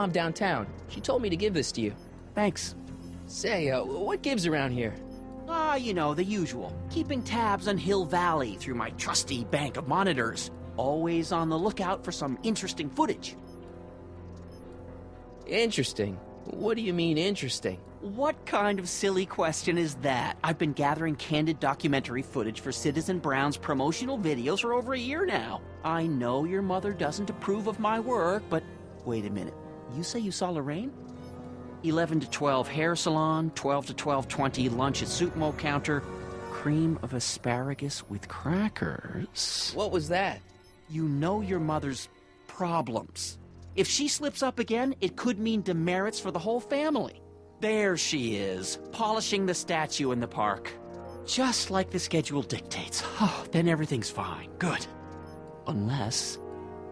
mom downtown. She told me to give this to you. Thanks. Say, what gives around here? You know, the usual. Keeping tabs on Hill Valley through my trusty bank of monitors. Always on the lookout for some interesting footage. Interesting. What do you mean, interesting? What kind of silly question is that? I've been gathering candid documentary footage for Citizen Brown's promotional videos for over a year now. I know your mother doesn't approve of my work, but wait a minute. You say you saw Lorraine? 11 to 12 hair salon, 12 to 12:20 lunch at soup mo counter, cream of asparagus with crackers. What was that? You know your mother's problems. If she slips up again, it could mean demerits for the whole family. There she is, polishing the statue in the park. Just like the schedule dictates. Oh, then everything's fine. Good. Unless...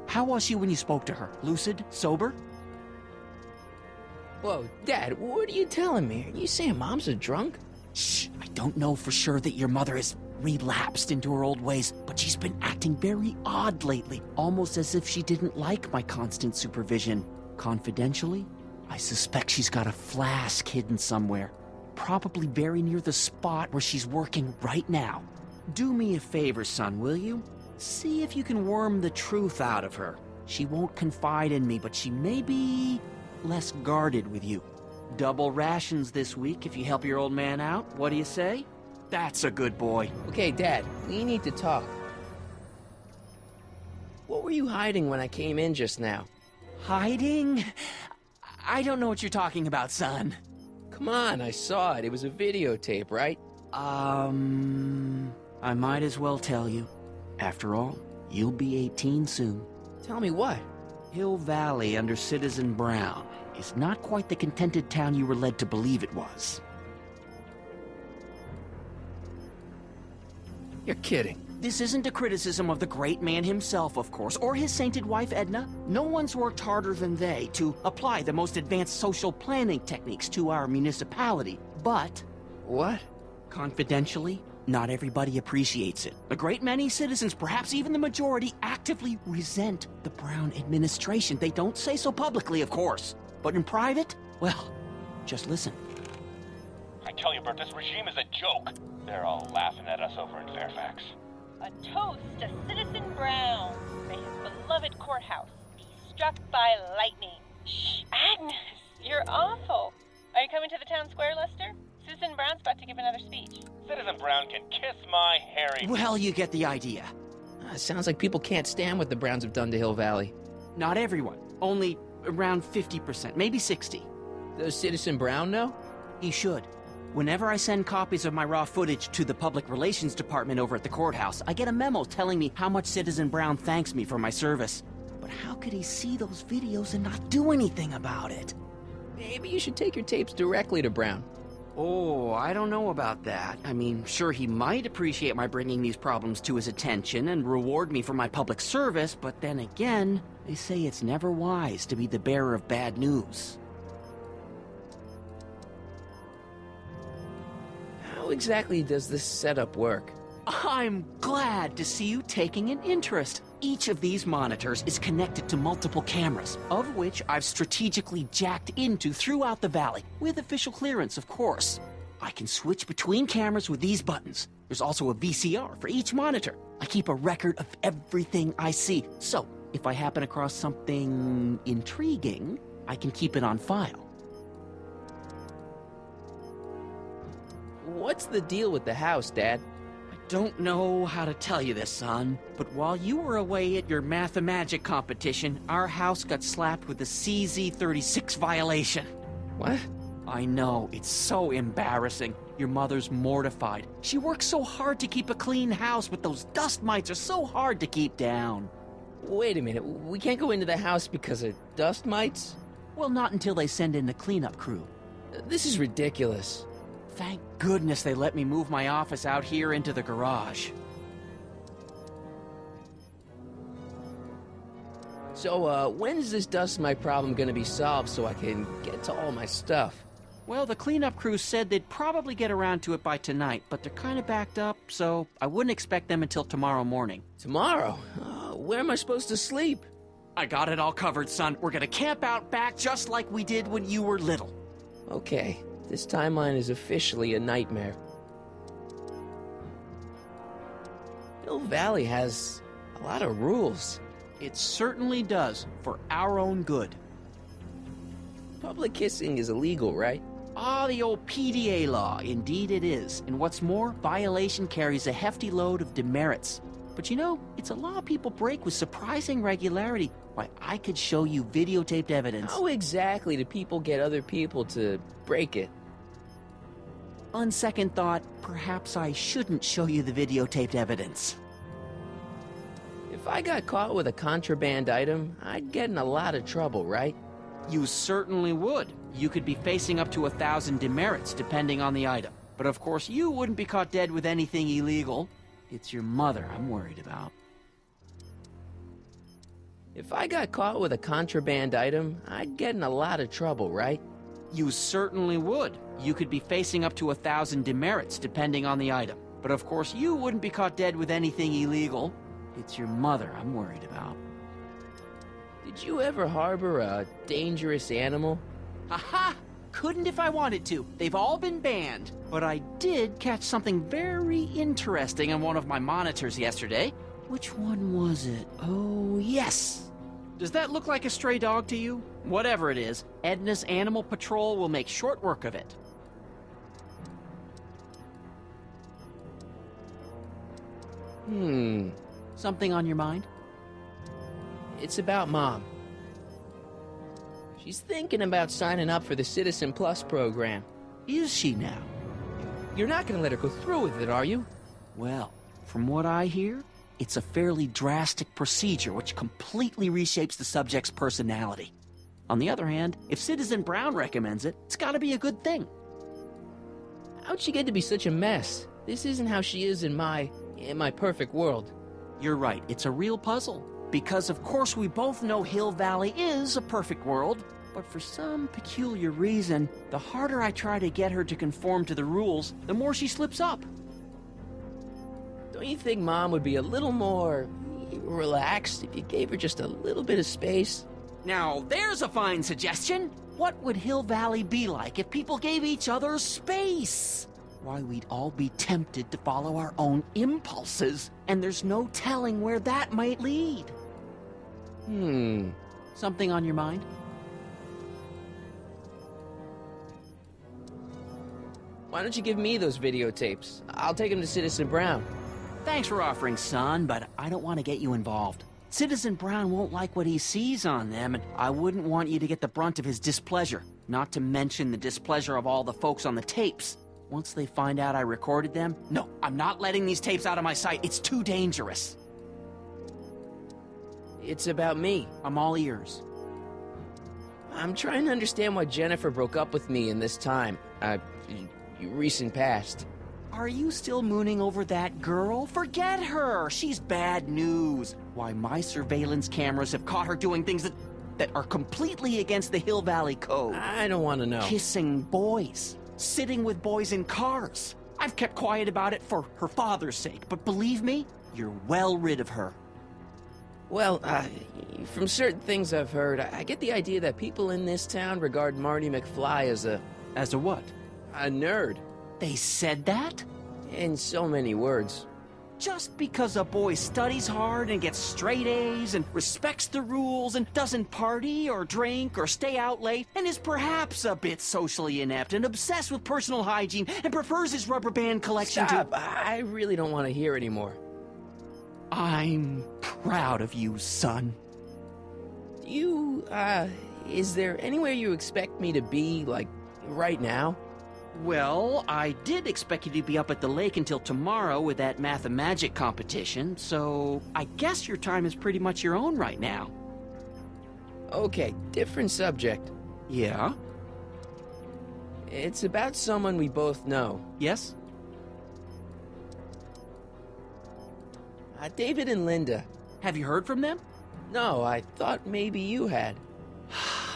How was she when you spoke to her? Lucid? Sober? Whoa, Dad, what are you telling me? Are you saying Mom's a drunk? Shh, I don't know for sure that your mother has relapsed into her old ways, but she's been acting very odd lately, almost as if she didn't like my constant supervision. Confidentially, I suspect she's got a flask hidden somewhere, probably very near the spot where she's working right now. Do me a favor, son, will you? See if you can worm the truth out of her. She won't confide in me, but she may be less guarded with you. Double rations this week if you help your old man out. What do you say? That's a good boy. Okay, Dad, we need to talk. What were you hiding when I came in just now? Hiding? I don't know what you're talking about, son. Come on, I saw it. It was a videotape, right? I might as well tell you. After all, you'll be 18 soon. Tell me what? Hill Valley under Citizen Brown is not quite the contented town you were led to believe it was. You're kidding. This isn't a criticism of the great man himself, of course, or his sainted wife, Edna. No one's worked harder than they to apply the most advanced social planning techniques to our municipality. But... What? Confidentially, not everybody appreciates it. A great many citizens, perhaps even the majority, actively resent the Brown administration. They don't say so publicly, of course. But in private, well, just listen. I tell you, Bert, this regime is a joke. They're all laughing at us over in Fairfax. A toast to Citizen Brown. May his beloved courthouse be struck by lightning. Shh, Agnes, you're awful. Are you coming to the town square, Lester? Citizen Brown's about to give another speech. Citizen Brown can kiss my hairy... Well, you get the idea. Sounds like people can't stand what the Browns have done to Hill Valley. Not everyone. Only around 50%, maybe 60. Does Citizen Brown know? He should. Whenever I send copies of my raw footage to the Public Relations Department over at the courthouse, I get a memo telling me how much Citizen Brown thanks me for my service. But how could he see those videos and not do anything about it? Maybe you should take your tapes directly to Brown. Oh, I don't know about that. I mean, sure, he might appreciate my bringing these problems to his attention and reward me for my public service, but then again, they say it's never wise to be the bearer of bad news. How exactly does this setup work? I'm glad to see you taking an interest. Each of these monitors is connected to multiple cameras, of which I've strategically jacked into throughout the valley, with official clearance, of course. I can switch between cameras with these buttons. There's also a VCR for each monitor. I keep a record of everything I see, so if I happen across something intriguing, I can keep it on file. What's the deal with the house, Dad? Don't know how to tell you this, son, but while you were away at your Mathemagic competition, our house got slapped with a CZ36 violation. What? I know, it's so embarrassing. Your mother's mortified. She works so hard to keep a clean house, but those dust mites are so hard to keep down. Wait a minute, we can't go into the house because of dust mites? Well, not until they send in the cleanup crew. This is ridiculous. Thank goodness they let me move my office out here into the garage. So, when's this dust mite problem gonna be solved so I can get to all my stuff? Well, the cleanup crew said they'd probably get around to it by tonight, but they're kind of backed up, so I wouldn't expect them until tomorrow morning. Tomorrow? Where am I supposed to sleep? I got it all covered, son. We're gonna camp out back just like we did when you were little. Okay, this timeline is officially a nightmare. Hill Valley has a lot of rules. It certainly does, for our own good. Public kissing is illegal, right? Ah, the old PDA law. Indeed it is. And what's more, violation carries a hefty load of demerits. But you know, it's a law people break with surprising regularity. Why, I could show you videotaped evidence. How exactly do people get other people to break it? On second thought, perhaps I shouldn't show you the videotaped evidence. If I got caught with a contraband item, I'd get in a lot of trouble, right? You certainly would. You could be facing up to 1,000 demerits, depending on the item. But of course, you wouldn't be caught dead with anything illegal. It's your mother I'm worried about. If I got caught with a contraband item, I'd get in a lot of trouble, right? You certainly would. You could be facing up to 1,000 demerits, depending on the item. But of course, you wouldn't be caught dead with anything illegal. It's your mother I'm worried about. Did you ever harbor a dangerous animal? Aha! Couldn't if I wanted to. They've all been banned. But I did catch something very interesting on one of my monitors yesterday. Which one was it? Oh, yes! Does that look like a stray dog to you? Whatever it is, Edna's Animal Patrol will make short work of it. Something on your mind? It's about Mom. She's thinking about signing up for the Citizen Plus program. Is she now? You're not gonna let her go through with it, are you? Well, from what I hear, it's a fairly drastic procedure which completely reshapes the subject's personality. On the other hand, if Citizen Brown recommends it, it's gotta be a good thing. How'd she get to be such a mess? This isn't how she is in my perfect world. You're right, it's a real puzzle. Because of course we both know Hill Valley is a perfect world, but for some peculiar reason, the harder I try to get her to conform to the rules, the more she slips up. Don't you think Mom would be a little more relaxed if you gave her just a little bit of space? Now, there's a fine suggestion. What would Hill Valley be like if people gave each other space? Why, we'd all be tempted to follow our own impulses, and there's no telling where that might lead. Something on your mind? Why don't you give me those videotapes? I'll take them to Citizen Brown. Thanks for offering, son, but I don't want to get you involved. Citizen Brown won't like what he sees on them, and I wouldn't want you to get the brunt of his displeasure, not to mention the displeasure of all the folks on the tapes. Once they find out I recorded them, no, I'm not letting these tapes out of my sight. It's too dangerous. It's about me. I'm all ears. I'm trying to understand why Jennifer broke up with me in this time. Recent past. Are you still mooning over that girl? Forget her! She's bad news. Why, my surveillance cameras have caught her doing things that are completely against the Hill Valley Code. I don't want to know. Kissing boys. Sitting with boys in cars. I've kept quiet about it for her father's sake, but believe me, you're well rid of her. Well, from certain things I've heard, I get the idea that people in this town regard Marty McFly as a... As a what? A nerd. They said that? In so many words. Just because a boy studies hard and gets straight A's and respects the rules and doesn't party or drink or stay out late and is perhaps a bit socially inept and obsessed with personal hygiene and prefers his rubber band collection Stop! I really don't want to hear anymore. I'm proud of you, son. Is there anywhere you expect me to be, like, right now? Well, I did expect you to be up at the lake until tomorrow with that Math-O-Magic competition, so I guess your time is pretty much your own right now. Okay, different subject. Yeah? It's about someone we both know. Yes? David and Linda. Have you heard from them? No, I thought maybe you had.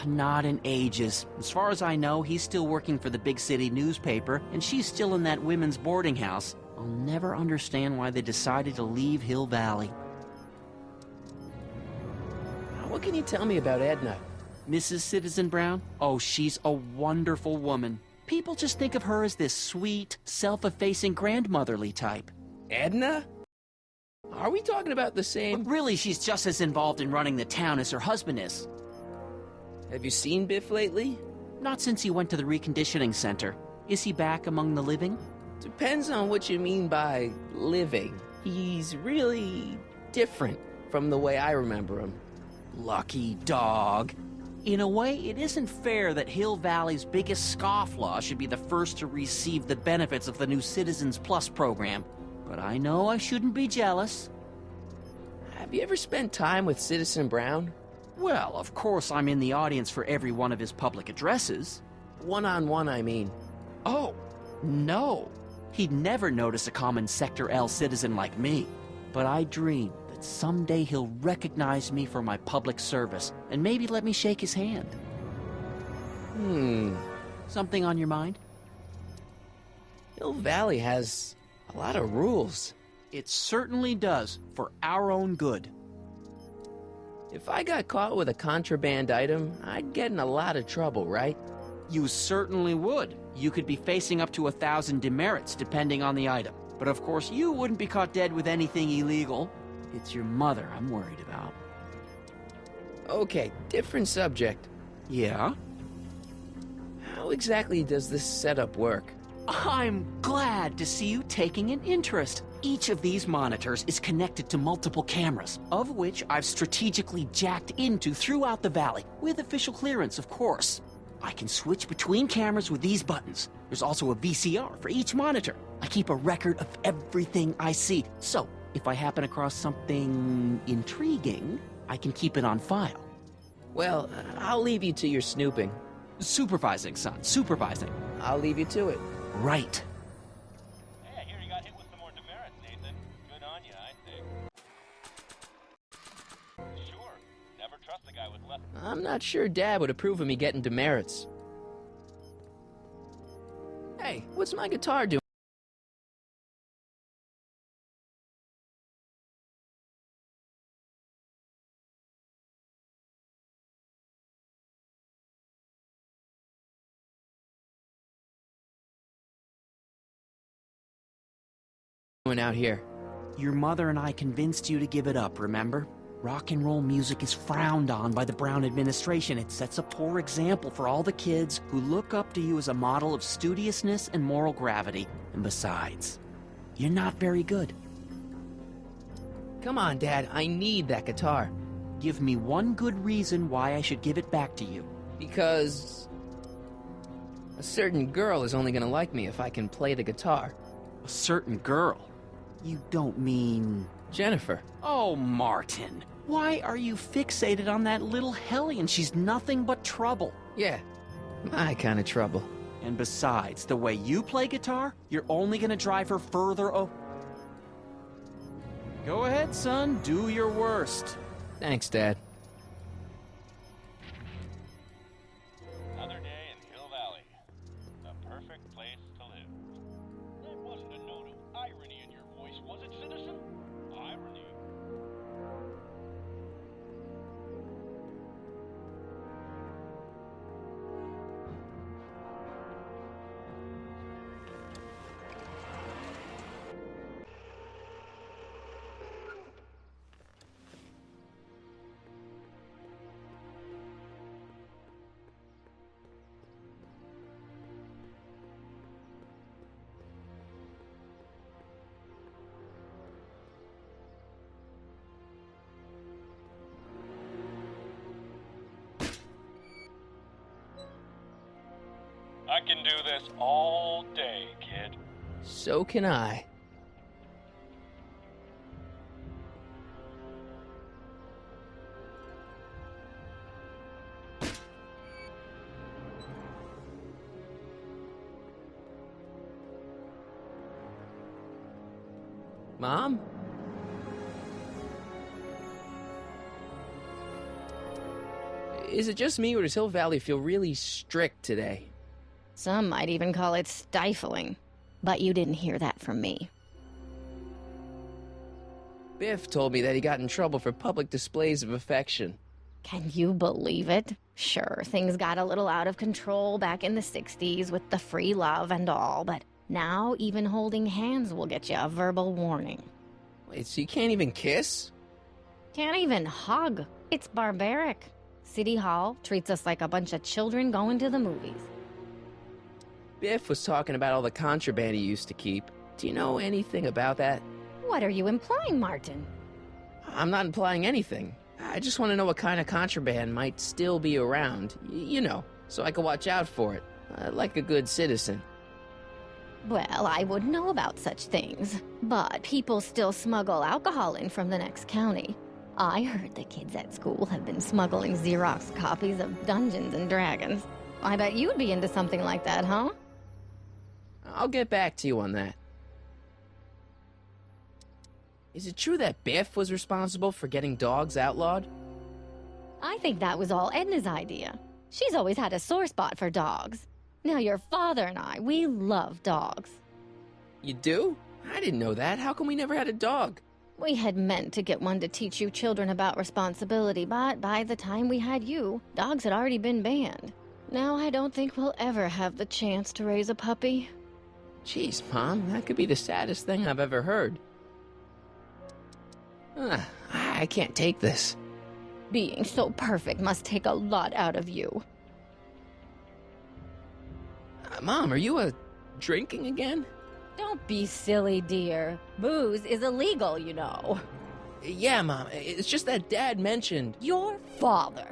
Not in ages. As far as I know, he's still working for the big city newspaper, and she's still in that women's boarding house. I'll never understand why they decided to leave Hill Valley. How What can you tell me about Edna? Mrs. Citizen Brown? Oh, she's a wonderful woman. People just think of her as this sweet, self-effacing grandmotherly type. Edna? Are we talking about the same? But really, she's just as involved in running the town as her husband is. Have you seen Biff lately? Not since he went to the reconditioning center. Is he back among the living? Depends on what you mean by living. He's really different from the way I remember him. Lucky dog. In a way, it isn't fair that Hill Valley's biggest scofflaw should be the first to receive the benefits of the new Citizens Plus program. But I know I shouldn't be jealous. Have you ever spent time with Citizen Brown? Well, of course I'm in the audience for every one of his public addresses. One-on-one, I mean. Oh, no. He'd never notice a common Sector L citizen like me. But I dream that someday he'll recognize me for my public service and maybe let me shake his hand. Something on your mind? Hill Valley has a lot of rules. It certainly does, for our own good. If I got caught with a contraband item, I'd get in a lot of trouble, right? You certainly would. You could be facing up to 1,000 demerits, depending on the item. But of course, you wouldn't be caught dead with anything illegal. It's your mother I'm worried about. Okay, different subject. Yeah? How exactly does this setup work? I'm glad to see you taking an interest. Each of these monitors is connected to multiple cameras, of which I've strategically jacked into throughout the valley, with official clearance, of course. I can switch between cameras with these buttons. There's also a VCR for each monitor. I keep a record of everything I see, so if I happen across something intriguing, I can keep it on file. Well, I'll leave you to your snooping. Supervising, son, supervising. I'll leave you to it. Right. Hey, I hear you got hit with some more demerits, Nathan. Good on you, I think. Sure. Never trust a guy with less. I'm not sure Dad would approve of me getting demerits. Hey, what's my guitar doing? Out here. Your mother and I convinced you to give it up, remember? Rock and roll music is frowned on by the Brown administration. It sets a poor example for all the kids who look up to you as a model of studiousness and moral gravity. And besides, you're not very good. Come on, Dad, I need that guitar. Give me one good reason why I should give it back to you. Because a certain girl is only gonna like me if I can play the guitar. A certain girl? You don't mean... Jennifer. Oh, Martin. Why are you fixated on that little hellion? She's nothing but trouble. Yeah, my kind of trouble. And besides, the way you play guitar, you're only gonna drive her further Go ahead, son. Do your worst. Thanks, Dad. Another day in Hill Valley. The perfect place to live. That wasn't a note of irony in your voice, was it, citizen? Irony. I can do this all day, kid. So can I. Mom? Is it just me, or does Hill Valley feel really strict today? Some might even call it stifling. But you didn't hear that from me. Biff told me that he got in trouble for public displays of affection. Can you believe it? Sure, things got a little out of control back in the 60s with the free love and all, but now even holding hands will get you a verbal warning. Wait, so you can't even kiss? Can't even hug. It's barbaric. City Hall treats us like a bunch of children going to the movies. Biff was talking about all the contraband he used to keep. Do you know anything about that? What are you implying, Martin? I'm not implying anything. I just want to know what kind of contraband might still be around, you know, so I can watch out for it, like a good citizen. Well, I wouldn't know about such things, but people still smuggle alcohol in from the next county. I heard the kids at school have been smuggling Xerox copies of Dungeons and Dragons. I bet you'd be into something like that, huh? I'll get back to you on that. Is it true that Biff was responsible for getting dogs outlawed? I think that was all Edna's idea. She's always had a sore spot for dogs. Now your father and I, we love dogs. You do? I didn't know that. How come we never had a dog? We had meant to get one to teach you children about responsibility, but by the time we had you, dogs had already been banned. Now I don't think we'll ever have the chance to raise a puppy. Jeez, Mom, that could be the saddest thing I've ever heard. I can't take this. Being so perfect must take a lot out of you. Mom, are you drinking again? Don't be silly, dear. Booze is illegal, you know. Yeah, Mom. It's just that Dad mentioned... Your father.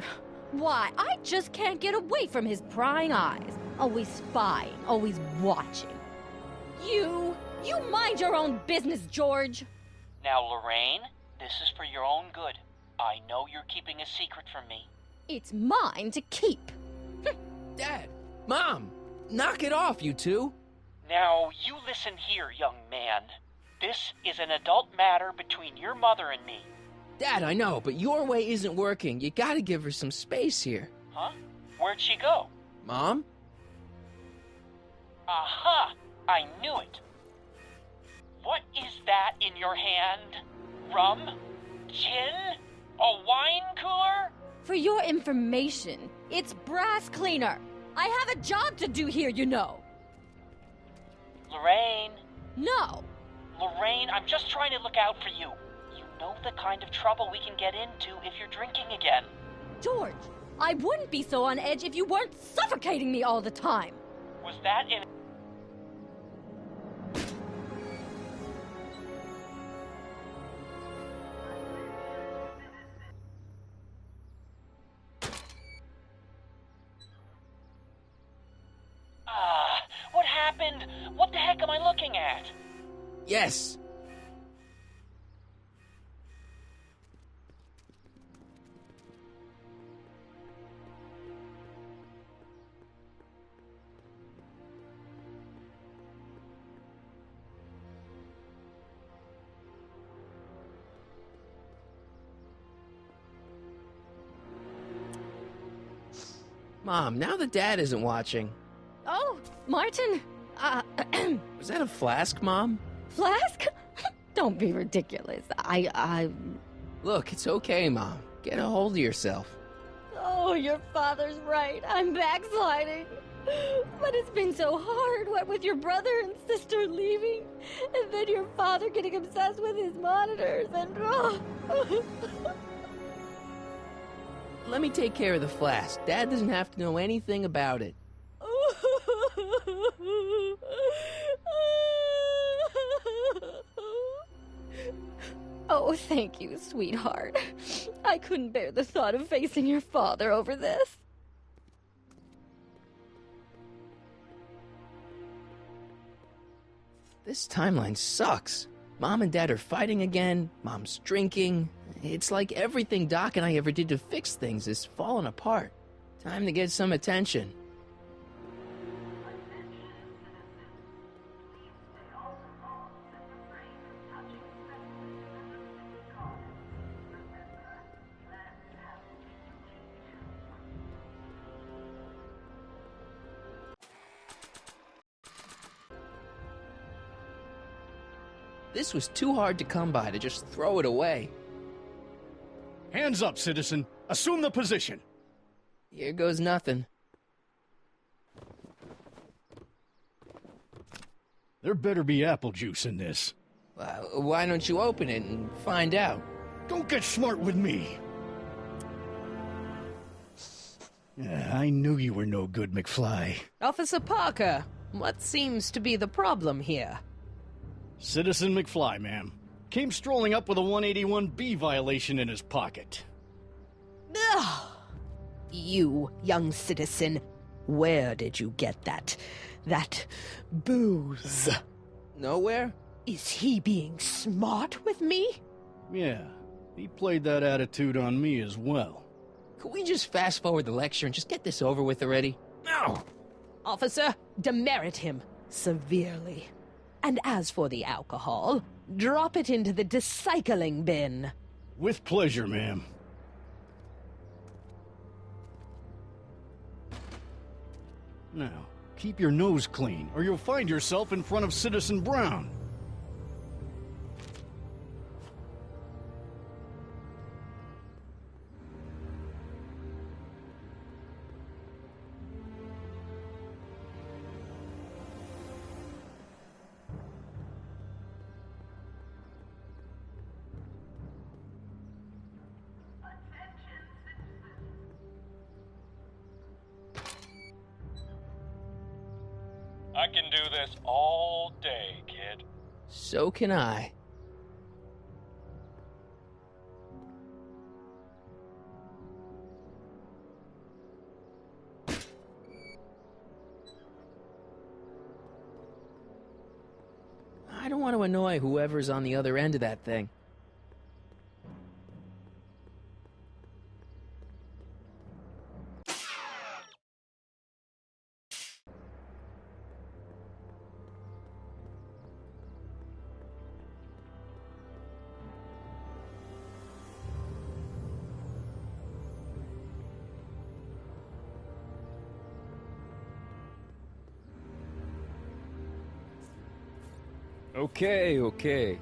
Why, I just can't get away from his prying eyes. Always spying, always watching. You mind your own business, George. Now, Lorraine, this is for your own good. I know you're keeping a secret from me. It's mine to keep. Dad! Mom! Knock it off, you two! Now, you listen here, young man. This is an adult matter between your mother and me. Dad, I know, but your way isn't working. You gotta give her some space here. Huh? Where'd she go? Mom? Aha! I knew it. What is that in your hand? Rum? Gin? A wine cooler? For your information, it's brass cleaner. I have a job to do here, you know. Lorraine. No. Lorraine, I'm just trying to look out for you. You know the kind of trouble we can get into if you're drinking again. George, I wouldn't be so on edge if you weren't suffocating me all the time. Was that in... What happened? What the heck am I looking at? Yes! Mom, now that Dad isn't watching... Oh, Martin, Was that a flask, Mom? Flask? Don't be ridiculous. Look, it's okay, Mom. Get a hold of yourself. Oh, your father's right. I'm backsliding. But it's been so hard, what with your brother and sister leaving, and then your father getting obsessed with his monitors, and... Let me take care of the flask. Dad doesn't have to know anything about it. Oh, thank you, sweetheart. I couldn't bear the thought of facing your father over this. This timeline sucks. Mom and Dad are fighting again. Mom's drinking. It's like everything Doc and I ever did to fix things is falling apart. Time to get some attention. This was too hard to come by to just throw it away. Hands up, citizen. Assume the position. Here goes nothing. There better be apple juice in this. Why don't you open it and find out? Don't get smart with me. I knew you were no good, McFly. Officer Parker, what seems to be the problem here? Citizen McFly, ma'am. Came strolling up with a 181B violation in his pocket. Ugh. You, young citizen, where did you get that booze? Nowhere? Is he being smart with me? Yeah, he played that attitude on me as well. Could we just fast forward the lecture and just get this over with already? No! Officer, demerit him severely. And as for the alcohol, drop it into the recycling bin. With pleasure, ma'am. Now, keep your nose clean, or you'll find yourself in front of Citizen Brown. I can do this all day, kid. So can I. I don't want to annoy whoever's on the other end of that thing. Okay.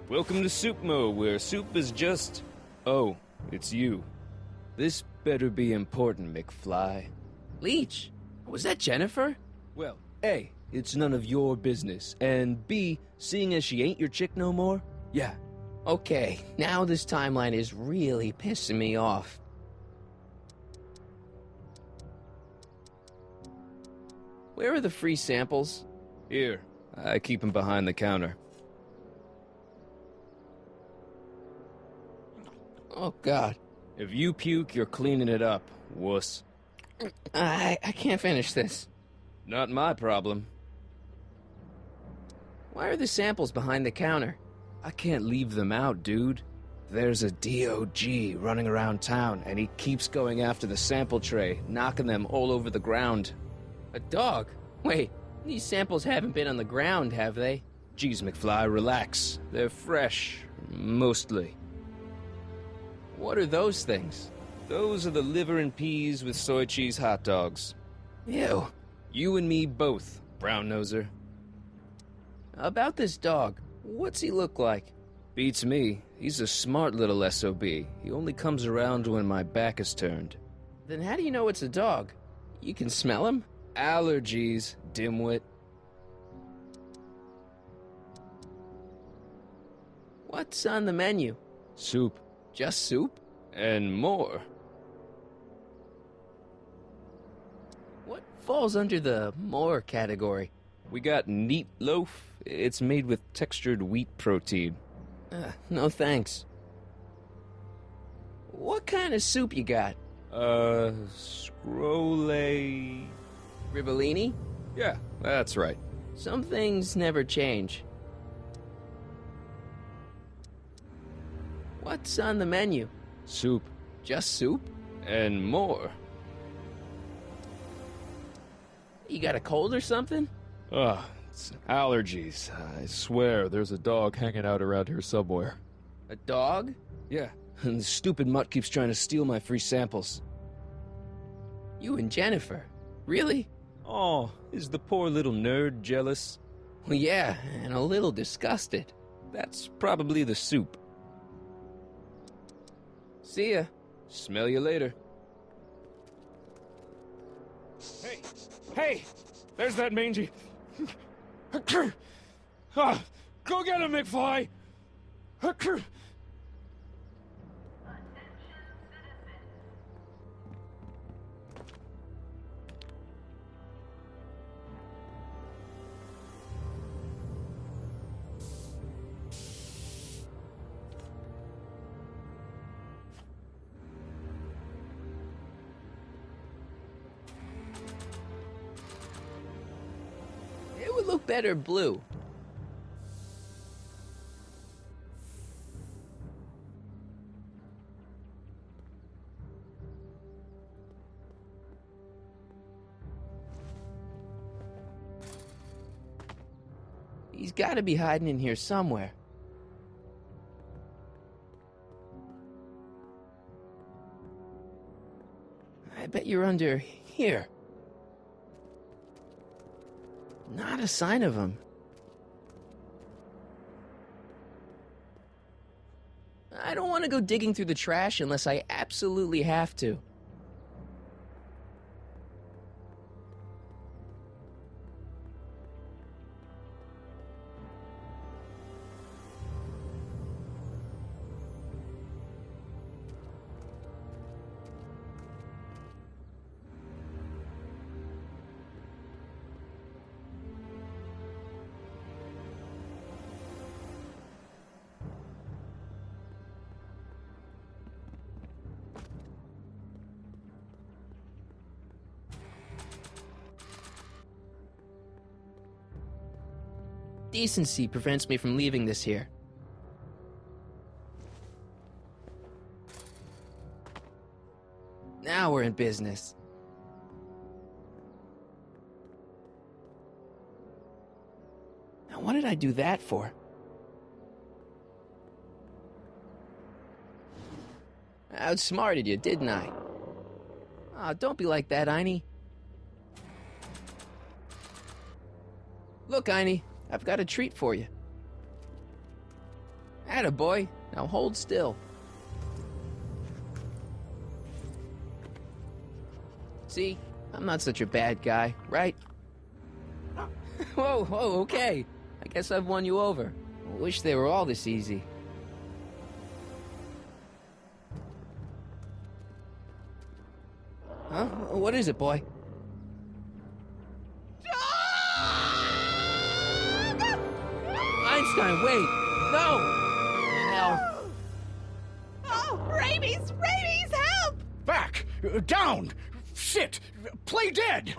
Welcome to Soupmo, where soup is just... Oh, it's you. This better be important, McFly. Leech, was that Jennifer? Well, A, it's none of your business, and B, seeing as she ain't your chick no more, yeah. Okay, now this timeline is really pissing me off. Where are the free samples? Here, I keep 'em behind the counter. Oh, God. If you puke, you're cleaning it up, wuss. I can't finish this. Not my problem. Why are the samples behind the counter? I can't leave them out, dude. There's a DOG running around town, and he keeps going after the sample tray, knocking them all over the ground. A dog? Wait, these samples haven't been on the ground, have they? Geez, McFly, relax. They're fresh. Mostly. What are those things? Those are the liver and peas with soy cheese hot dogs. Ew. You and me both, brown noser. About this dog, what's he look like? Beats me. He's a smart little SOB. He only comes around when my back is turned. Then how do you know it's a dog? You can smell him? Allergies, dimwit. What's on the menu? Soup. Just soup? And more. What falls under the more category? We got neat loaf. It's made with textured wheat protein. No thanks. What kind of soup you got? Scrole... Ribellini? Yeah, that's right. Some things never change. What's on the menu? Soup. Just soup? And more. You got a cold or something? Ugh, it's allergies. I swear there's a dog hanging out around here somewhere. A dog? Yeah, and the stupid mutt keeps trying to steal my free samples. You and Jennifer? Really? Oh, is the poor little nerd jealous? Well, yeah, and a little disgusted. That's probably the soup. See ya. Smell you later. Hey! Hey! There's that mangy... Go get him, McFly! It would look better blue. He's got to be hiding in here somewhere. I bet you're under here. Not a sign of him. I don't want to go digging through the trash unless I absolutely have to. Decency prevents me from leaving this here. Now we're in business. Now, what did I do that for? I outsmarted you, didn't I? Oh, don't be like that, Einie. Look, Einie. I've got a treat for you. Attaboy. Now hold still. See? I'm not such a bad guy, right? Whoa, okay. I guess I've won you over. I wish they were all this easy. Huh? What is it, boy? Einstein, wait! No! Hell. Oh, rabies! Rabies, help! Back! Down! Sit! Play dead!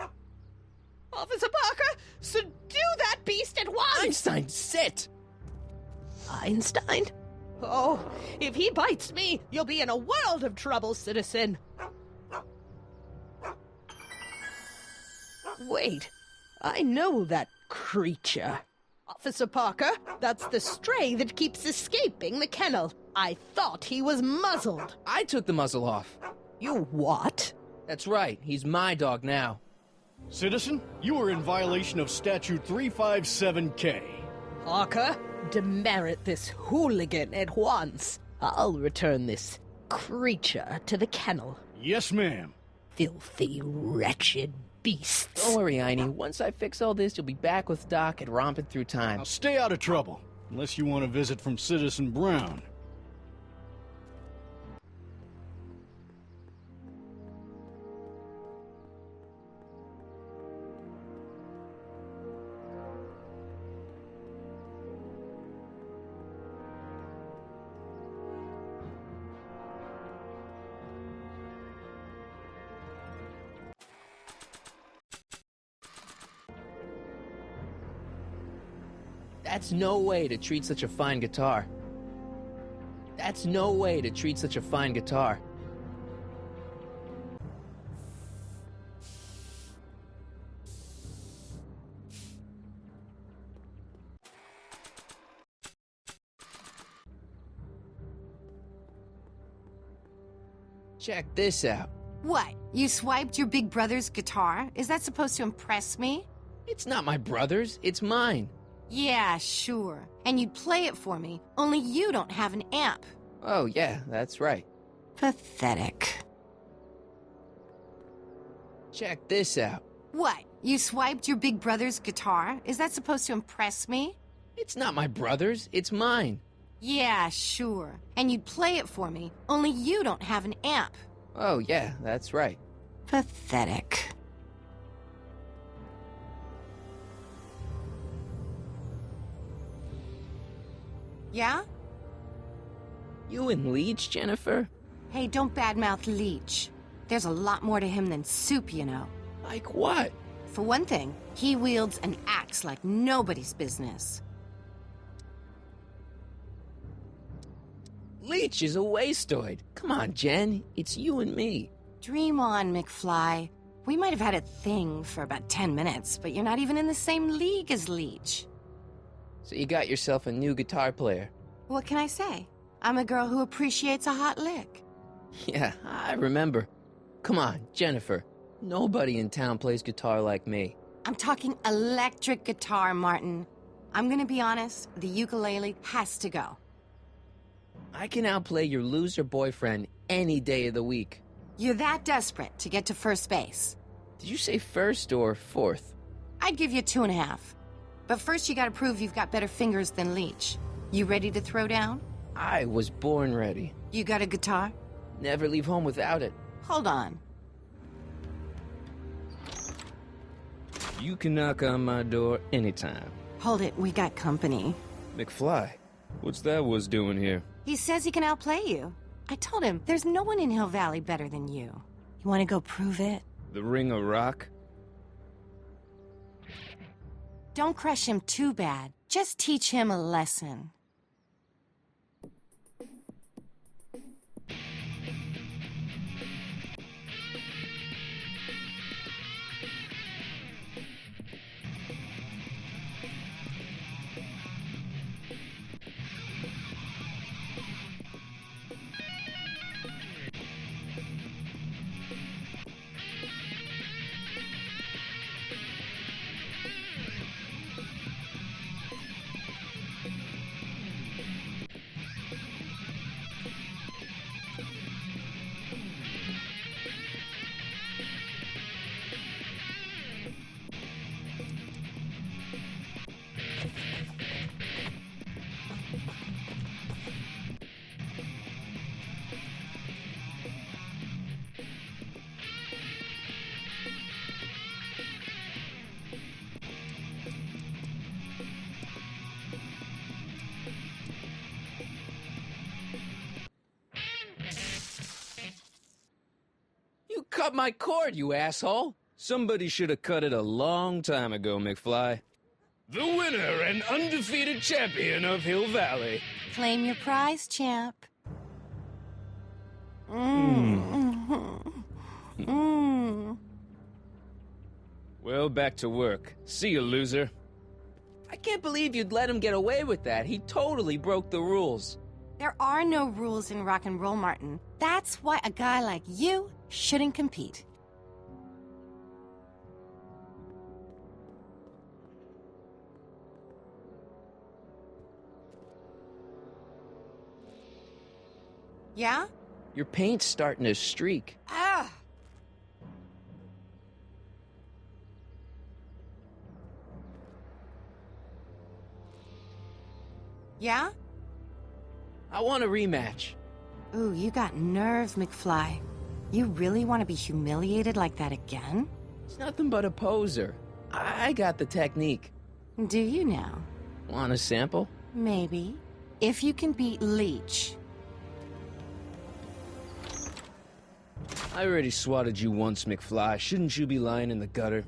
Officer Parker, subdue that beast at once! Einstein, sit! Einstein? Oh, if he bites me, you'll be in a world of trouble, citizen. Wait, I know that creature. Officer Parker, that's the stray that keeps escaping the kennel. I thought he was muzzled. I took the muzzle off. You what? That's right, he's my dog now. Citizen, you are in violation of Statute 357K. Parker, demerit this hooligan at once. I'll return this creature to the kennel. Yes, ma'am. Filthy, wretched beasts. Don't worry, Einie. Once I fix all this, you'll be back with Doc and romping through time. Now stay out of trouble, unless you want a visit from Citizen Brown. That's no way to treat such a fine guitar. That's no way to treat such a fine guitar. Check this out. What? You swiped your big brother's guitar? Is that supposed to impress me? It's not my brother's, it's mine. Yeah, sure. And you'd play it for me, only you don't have an amp. Oh, yeah, that's right. Pathetic. Check this out. What? You swiped your big brother's guitar? Is that supposed to impress me? It's not my brother's, it's mine. Yeah, sure. And you'd play it for me, only you don't have an amp. Oh, yeah, that's right. Pathetic. Yeah? You and Leech, Jennifer? Hey, don't badmouth Leech. There's a lot more to him than soup, you know. Like what? For one thing, he wields an axe like nobody's business. Leech is a wastoid. Come on, Jen. It's you and me. Dream on, McFly. We might have had a thing for about 10 minutes, but you're not even in the same league as Leech. So you got yourself a new guitar player. What can I say? I'm a girl who appreciates a hot lick. Yeah, I remember. Come on, Jennifer. Nobody in town plays guitar like me. I'm talking electric guitar, Martin. I'm gonna be honest, the ukulele has to go. I can outplay your loser boyfriend any day of the week. You're that desperate to get to first base. Did you say first or fourth? I'd give you 2.5. But first you gotta prove you've got better fingers than Leech. You ready to throw down? I was born ready. You got a guitar? Never leave home without it. Hold on. You can knock on my door anytime. Hold it, we got company. McFly, what's that was doing here? He says he can outplay you. I told him, there's no one in Hill Valley better than you. You wanna go prove it? The Ring of Rock? Don't crush him too bad. Just teach him a lesson. You cut my cord, you asshole! Somebody should have cut it a long time ago, McFly. The winner and undefeated champion of Hill Valley. Claim your prize, champ. Well, back to work. See you, loser. I can't believe you'd let him get away with that. He totally broke the rules. There are no rules in rock and roll, Martin. That's why a guy like you shouldn't compete. Yeah? Your paint's starting to streak. Ah! Yeah? I want a rematch. Ooh, you got nerve, McFly. You really want to be humiliated like that again? It's nothing but a poser. I got the technique. Do you now? Want a sample? Maybe. If you can beat Leech. I already swatted you once, McFly. Shouldn't you be lying in the gutter?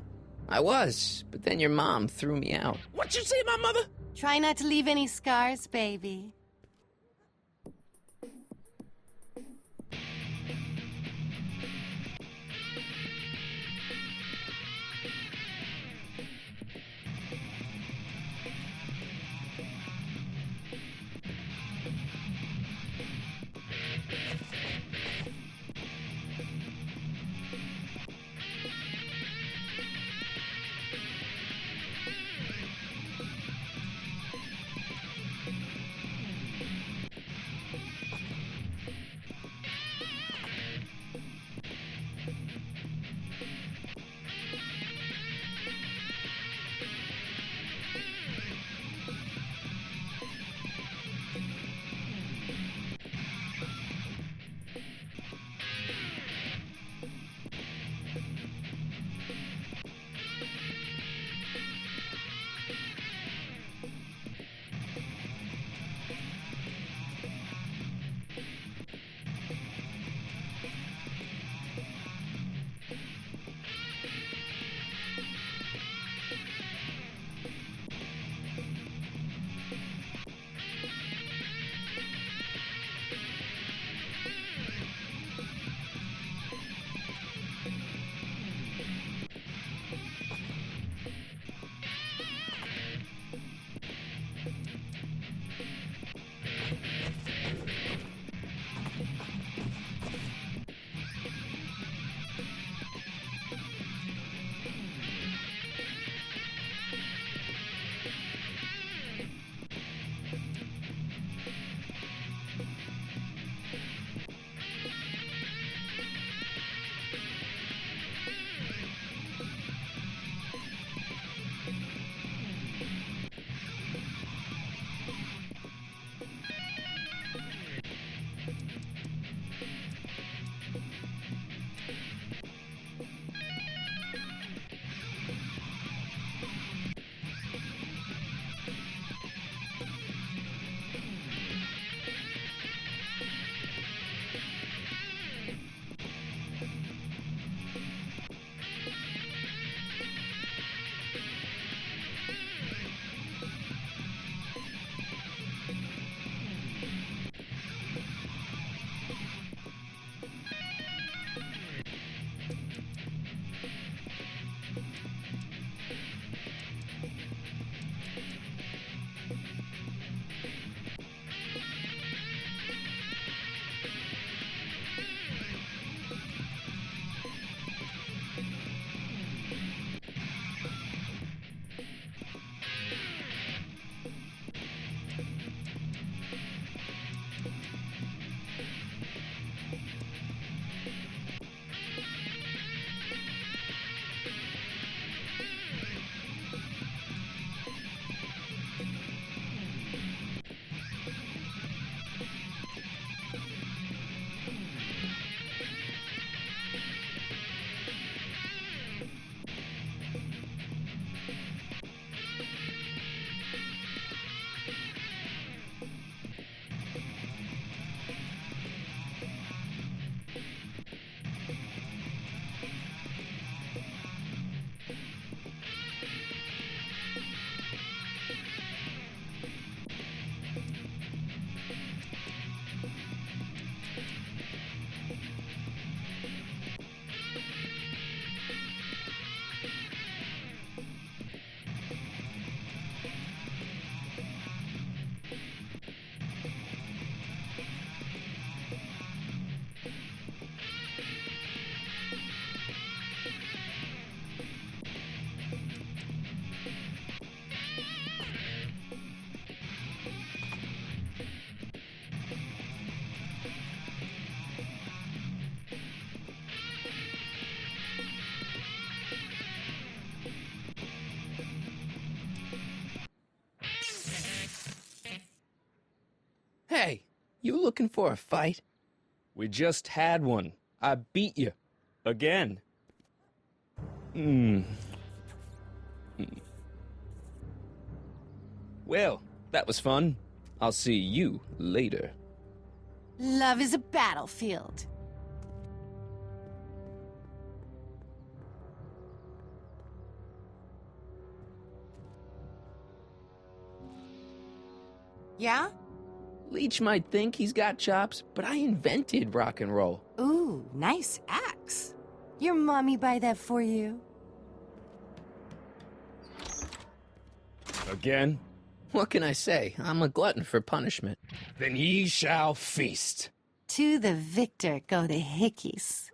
I was, but then your mom threw me out. What'd you say, my mother? Try not to leave any scars, baby. You looking for a fight? We just had one. I beat you. Again. Well, that was fun. I'll see you later. Love is a battlefield. Yeah? Leech might think he's got chops, but I invented rock and roll. Ooh, nice axe. Your mommy buy that for you? Again? What can I say? I'm a glutton for punishment. Then ye shall feast. To the victor go the hickeys.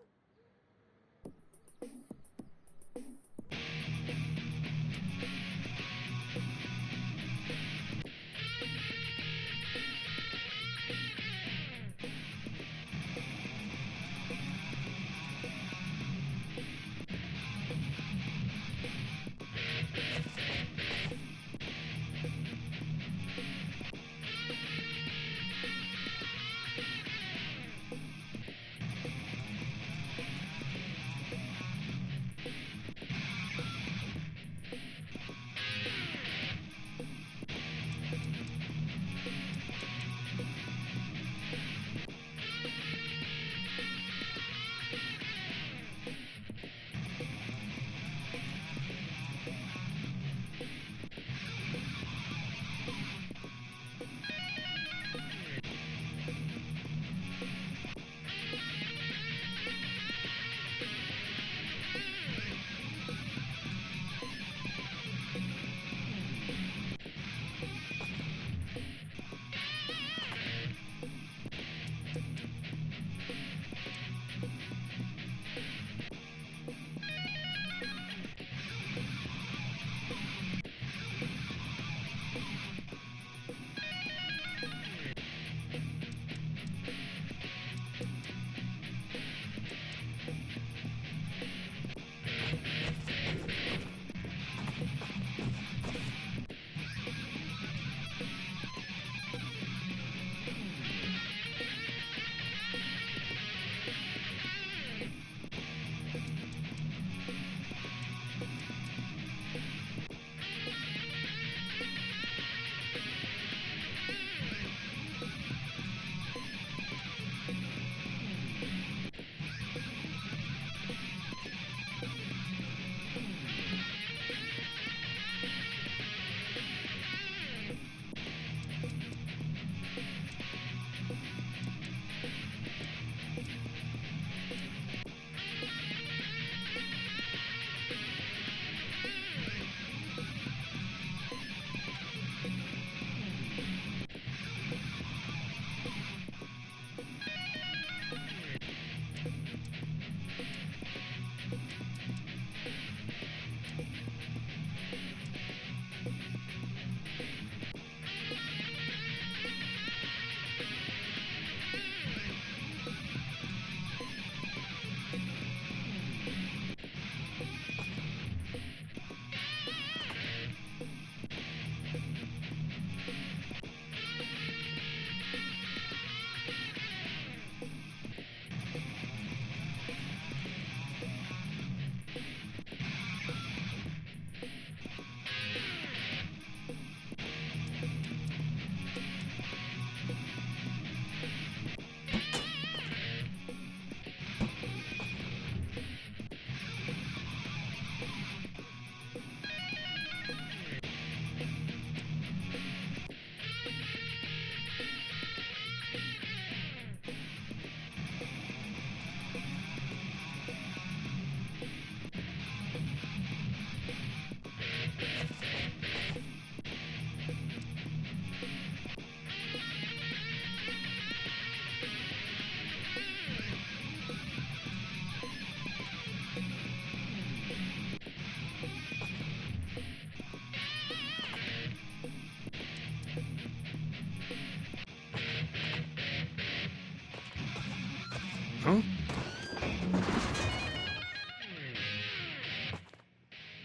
Huh?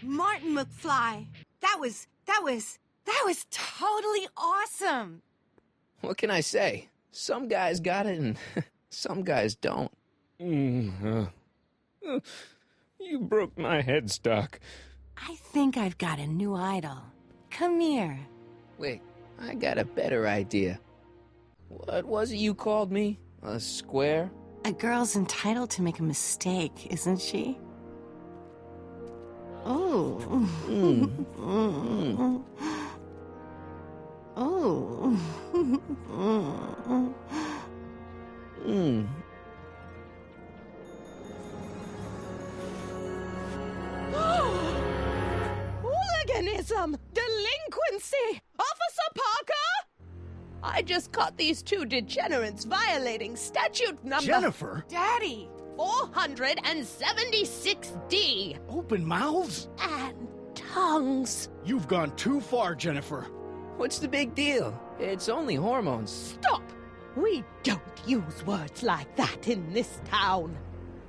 Martin McFly. That was totally awesome. What can I say? Some guys got it and some guys don't. You broke my head, Doc. I think I've got a new idol. Come here. Wait, I got a better idea. What was it you called me? A square? A girl's entitled to make a mistake, isn't she? Oh. Oh. Hooliganism! Delinquency! Officer Parker! I just caught these two degenerates violating statute number... Jennifer? Daddy! 476D! Open mouths? And tongues. You've gone too far, Jennifer. What's the big deal? It's only hormones. Stop! We don't use words like that in this town.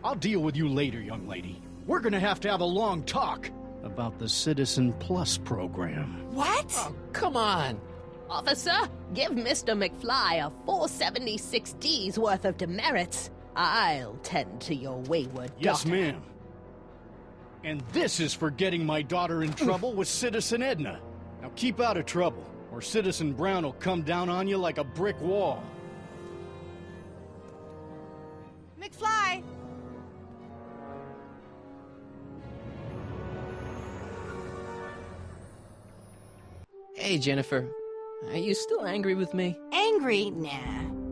I'll deal with you later, young lady. We're gonna have to have a long talk about the Citizen Plus program. What? Oh, come on. Officer, give Mr. McFly a 476D's worth of demerits. I'll tend to your wayward Yes, daughter. ma'am. And this is for getting my daughter in trouble with Citizen Edna. Now keep out of trouble, or Citizen Brown will come down on you like a brick wall. McFly! Hey, Jennifer. Are you still angry with me? Angry? Nah.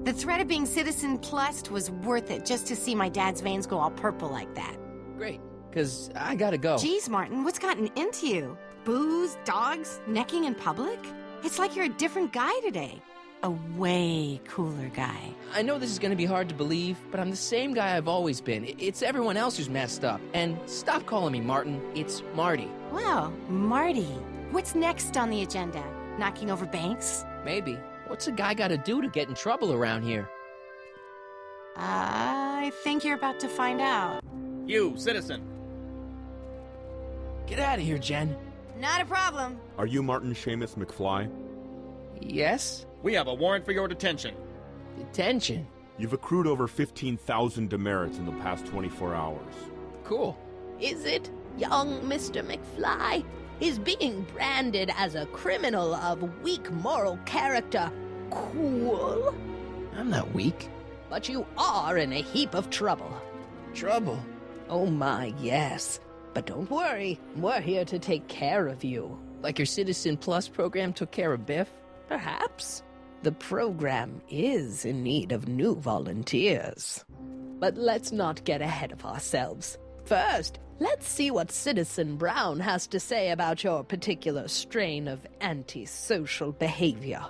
The threat of being Citizen Plus was worth it just to see my dad's veins go all purple like that. Great, because I gotta go. Geez, Martin, what's gotten into you? Booze, dogs, necking in public? It's like you're a different guy today. A way cooler guy. I know this is gonna be hard to believe, but I'm the same guy I've always been. It's everyone else who's messed up. And stop calling me Martin. It's Marty. Well, Marty, what's next on the agenda? Knocking over banks? Maybe. What's a guy gotta do to get in trouble around here? I think you're about to find out. You, citizen. Get out of here, Jen. Not a problem. Are you Martin Seamus McFly? Yes? We have a warrant for your detention. Detention? You've accrued over 15,000 demerits in the past 24 hours. Cool. Is it, young Mr. McFly? Is being branded as a criminal of weak moral character cool? I'm not weak. But you are in a heap of trouble. Trouble? Oh my, yes. But don't worry, we're here to take care of you. Like your Citizen Plus program took care of Biff? Perhaps. The program is in need of new volunteers. But let's not get ahead of ourselves. First, let's see what Citizen Brown has to say about your particular strain of antisocial behavior.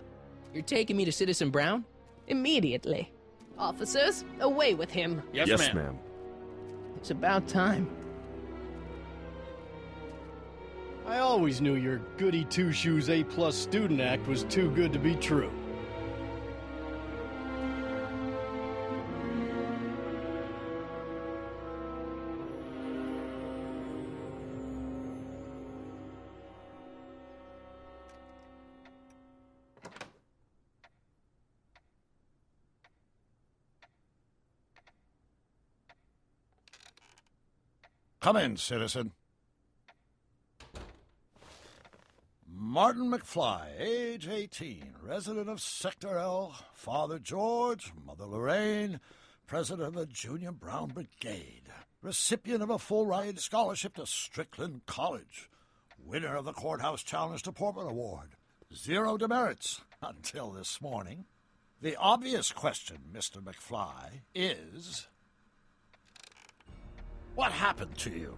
You're taking me to Citizen Brown? Immediately. Officers, away with him. Yes, ma'am. It's about time. I always knew your goody two-shoes A+ student act was too good to be true. Come in, citizen. Martin McFly, age 18, resident of Sector L, Father George, Mother Lorraine, president of the Junior Brown Brigade, recipient of a full-ride scholarship to Strickland College, winner of the Courthouse Challenge to Portman Award, 0 demerits until this morning. The obvious question, Mr. McFly, is... what happened to you?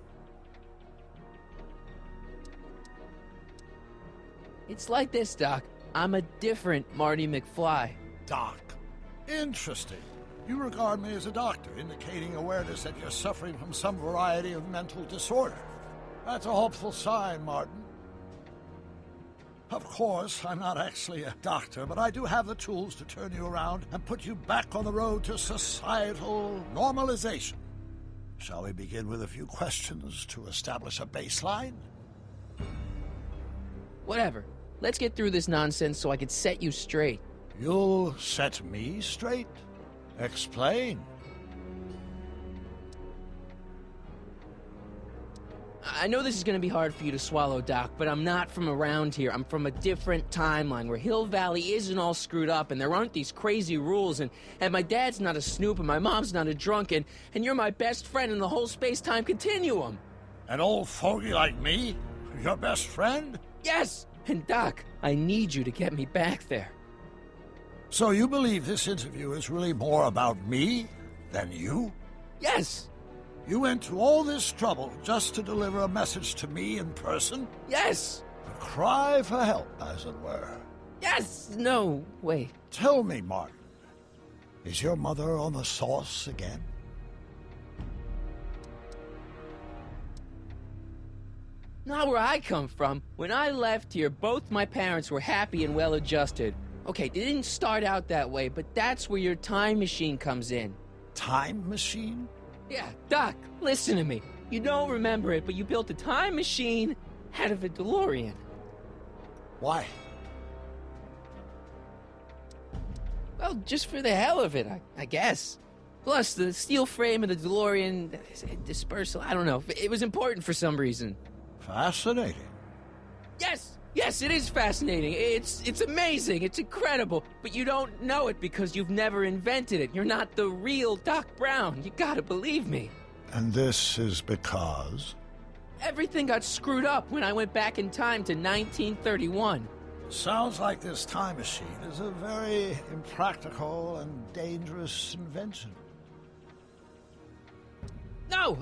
It's like this, Doc. I'm a different Marty McFly. Doc. Interesting. You regard me as a doctor, indicating awareness that you're suffering from some variety of mental disorder. That's a hopeful sign, Martin. Of course, I'm not actually a doctor, but I do have the tools to turn you around and put you back on the road to societal normalization. Shall we begin with a few questions to establish a baseline? Whatever. Let's get through this nonsense so I can set you straight. You'll set me straight? Explain. I know this is gonna be hard for you to swallow, Doc, but I'm not from around here. I'm from a different timeline where Hill Valley isn't all screwed up and there aren't these crazy rules and my dad's not a snoop and my mom's not a drunk and you're my best friend in the whole space-time continuum. An old fogey like me? Your best friend? Yes! And Doc, I need you to get me back there. So you believe this interview is really more about me than you? Yes! You went to all this trouble just to deliver a message to me in person? Yes! A cry for help, as it were. Yes! No, wait. Tell me, Martin, is your mother on the sauce again? Not where I come from. When I left here, both my parents were happy and well-adjusted. Okay, they didn't start out that way, but that's where your time machine comes in. Time machine? Yeah, Doc, listen to me. You don't remember it, but you built a time machine out of a DeLorean. Why? Well, just for the hell of it, I guess. Plus, the steel frame of the DeLorean dispersal, I don't know. It was important for some reason. Fascinating. Yes! Yes, it is fascinating. It's amazing. It's incredible. But you don't know it because you've never invented it. You're not the real Doc Brown. You gotta believe me. And this is because? Everything got screwed up when I went back in time to 1931. Sounds like this time machine is a very impractical and dangerous invention. No,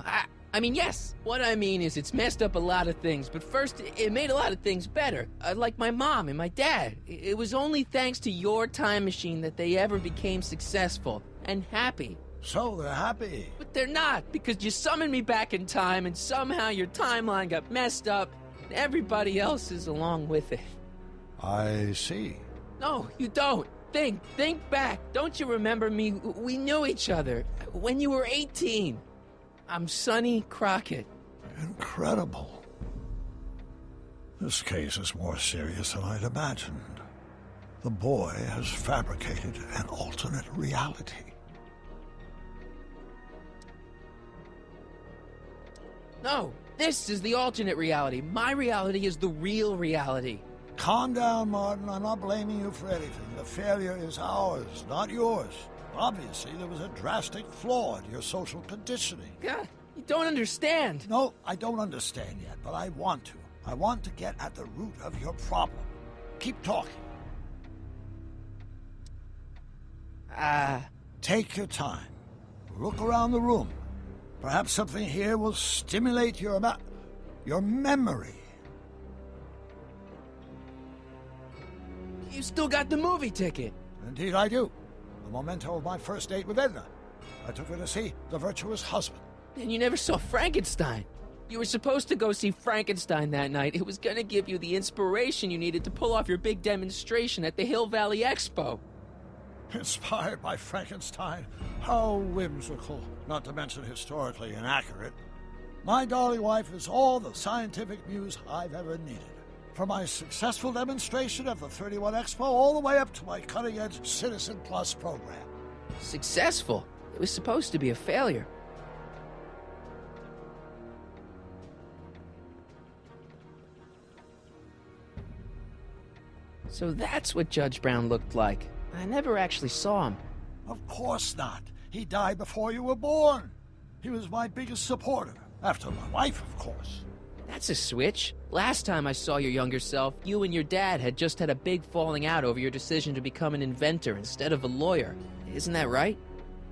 I mean, yes. What I mean is it's messed up a lot of things, but first, it made a lot of things better. Like my mom and my dad. It was only thanks to your time machine that they ever became successful and happy. So they're happy. But they're not, because you summoned me back in time and somehow your timeline got messed up and everybody else is along with it. I see. No, you don't. Think back. Don't you remember me? We knew each other when you were 18. I'm Sonny Crockett. Incredible. This case is more serious than I'd imagined. The boy has fabricated an alternate reality. No, this is the alternate reality. My reality is the real reality. Calm down, Martin. I'm not blaming you for anything. The failure is ours, not yours. Obviously, there was a drastic flaw in your social conditioning. God, you don't understand. No, I don't understand yet, but I want to. I want to get at the root of your problem. Keep talking. Take your time. Look around the room. Perhaps something here will stimulate your memory. You still got the movie ticket. Indeed I do. The memento of my first date with Edna. I took her to see The Virtuous Husband. And you never saw Frankenstein. You were supposed to go see Frankenstein that night. It was gonna give you the inspiration you needed to pull off your big demonstration at the Hill Valley Expo. Inspired by Frankenstein? How whimsical. Not to mention historically inaccurate. My darling wife is all the scientific muse I've ever needed. From my successful demonstration at the 31 Expo all the way up to my cutting-edge Citizen Plus program. Successful? It was supposed to be a failure. So that's what Judge Brown looked like. I never actually saw him. Of course not. He died before you were born. He was my biggest supporter. After my wife, of course. That's a switch. Last time I saw your younger self, you and your dad had just had a big falling out over your decision to become an inventor instead of a lawyer. Isn't that right?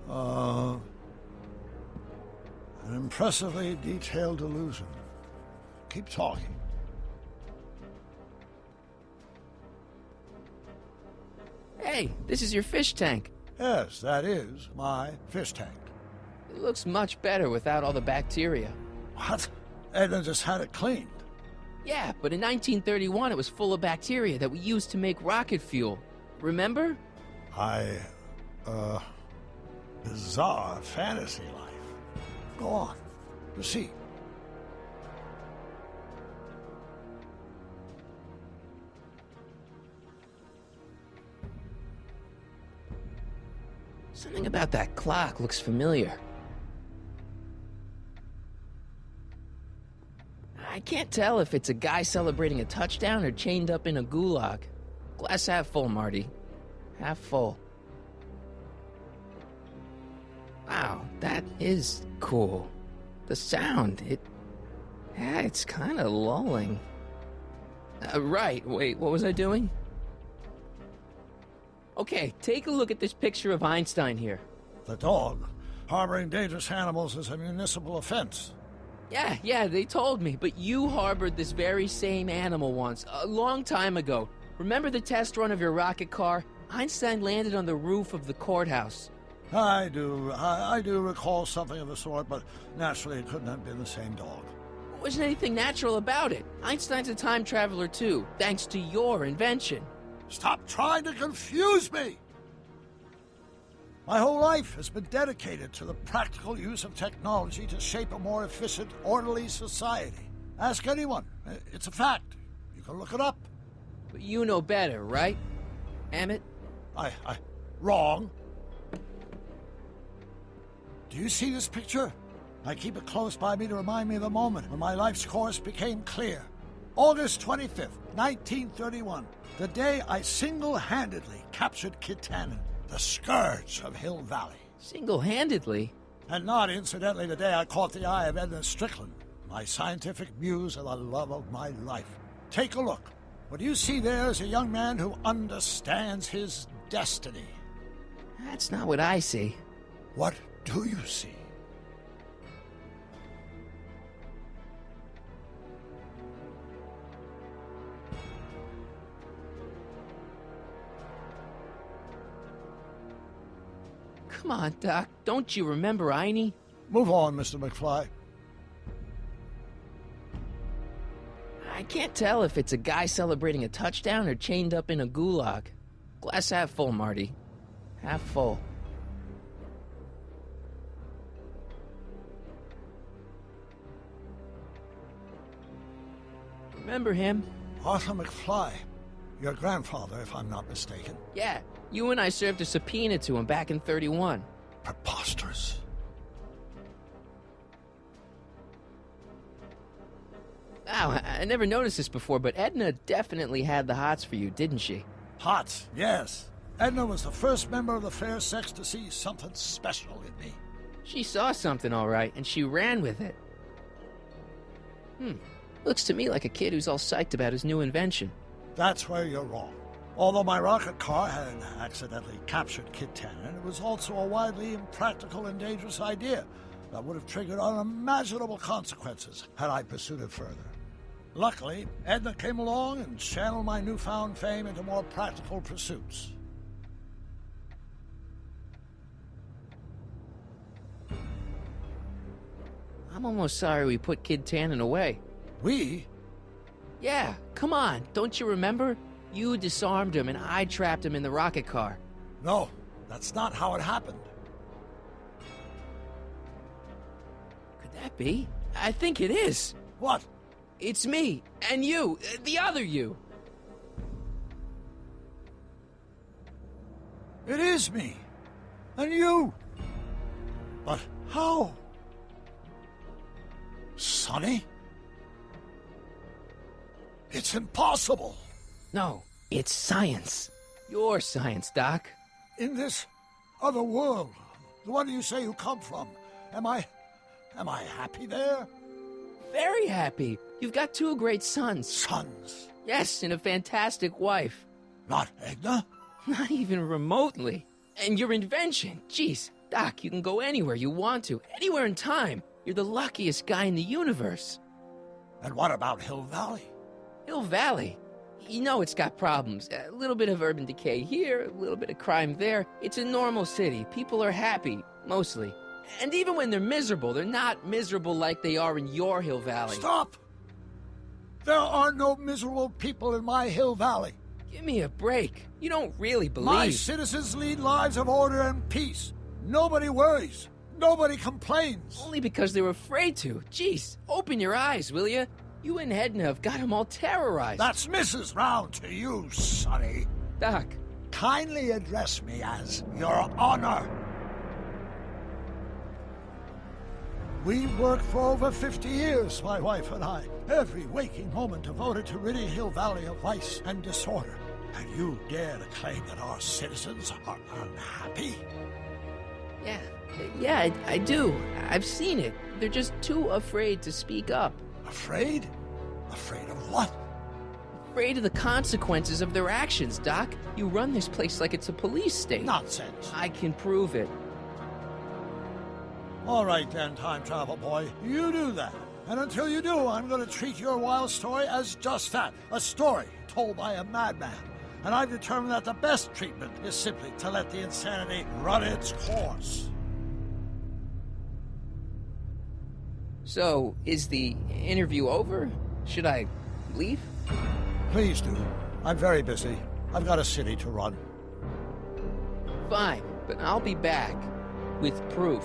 An impressively detailed illusion. Keep talking. Hey, this is your fish tank. Yes, that is my fish tank. It looks much better without all the bacteria. What? Edna just had it cleaned. Yeah, but in 1931 it was full of bacteria that we used to make rocket fuel. Remember? Bizarre fantasy life. Go on. Proceed. Something about that clock looks familiar. I can't tell if it's a guy celebrating a touchdown or chained up in a gulag. Glass half full, Marty. Half full. Wow, that is cool. The sound, it's kind of lulling. Right, wait, what was I doing? Okay, take a look at this picture of Einstein here. The dog. Harboring dangerous animals is a municipal offense. Yeah, they told me, but you harbored this very same animal once, a long time ago. Remember the test run of your rocket car? Einstein landed on the roof of the courthouse. I do recall something of the sort, but naturally it couldn't have been the same dog. There wasn't anything natural about it. Einstein's a time traveler too, thanks to your invention. Stop trying to confuse me! My whole life has been dedicated to the practical use of technology to shape a more efficient, orderly society. Ask anyone. It's a fact. You can look it up. But you know better, right, Emmett? Wrong. Do you see this picture? I keep it close by me to remind me of the moment when my life's course became clear. August 25th, 1931. The day I single-handedly captured Kit Tannen, the scourge of Hill Valley. Single-handedly? And not, incidentally, the day I caught the eye of Edna Strickland, my scientific muse and the love of my life. Take a look. What you see there is a young man who understands his destiny. That's not what I see. What do you see? Come on, Doc. Don't you remember Einie? Move on, Mr. McFly. I can't tell if it's a guy celebrating a touchdown or chained up in a gulag. Glass half full, Marty. Half full. Remember him? Arthur McFly. Your grandfather, if I'm not mistaken. Yeah, you and I served a subpoena to him back in 31. Preposterous. Wow, I never noticed this before, but Edna definitely had the hots for you, didn't she? Hots, yes. Edna was the first member of the fair sex to see something special in me. She saw something, all right, and she ran with it. Looks to me like a kid who's all psyched about his new invention. That's where you're wrong. Although my rocket car had accidentally captured Kit Tannen, it was also a widely impractical and dangerous idea that would have triggered unimaginable consequences had I pursued it further. Luckily, Edna came along and channeled my newfound fame into more practical pursuits. I'm almost sorry we put Kid Tannen away. We? Yeah, come on, don't you remember? You disarmed him and I trapped him in the rocket car. No, that's not how it happened. Could that be? I think it is. What? It's me, and you, the other you. It is me. And you. But how? Sonny? It's impossible. No, it's science. Your science, Doc. In this other world, the one you say you come from, am I happy there? Very happy. You've got two great sons. Sons? Yes, and a fantastic wife. Not Edna? Not even remotely. And your invention. Jeez, Doc, you can go anywhere you want to. Anywhere in time. You're the luckiest guy in the universe. And what about Hill Valley? Hill Valley? You know it's got problems. A little bit of urban decay here, a little bit of crime there. It's a normal city. People are happy, mostly. And even when they're miserable, they're not miserable like they are in your Hill Valley. Stop! There are no miserable people in my Hill Valley. Give me a break. You don't really believe... My citizens lead lives of order and peace. Nobody worries. Nobody complains. Only because they're afraid to. Jeez, open your eyes, will you? You and Edna have got them all terrorized. That's Mrs. Brown to you, Sonny. Doc. Kindly address me as Your Honor. We worked for over 50 years, my wife and I. Every waking moment devoted to ridding Hill Valley of vice and disorder. And you dare to claim that our citizens are unhappy? Yeah, I do. I've seen it. They're just too afraid to speak up. Afraid? Afraid of what? Afraid of the consequences of their actions, Doc. You run this place like it's a police state. Nonsense. I can prove it. All right then, time travel boy. You do that. And until you do, I'm going to treat your wild story as just that. A story told by a madman. And I've determined that the best treatment is simply to let the insanity run its course. So, is the interview over? Should I leave? Please do. I'm very busy. I've got a city to run. Fine, but I'll be back with proof.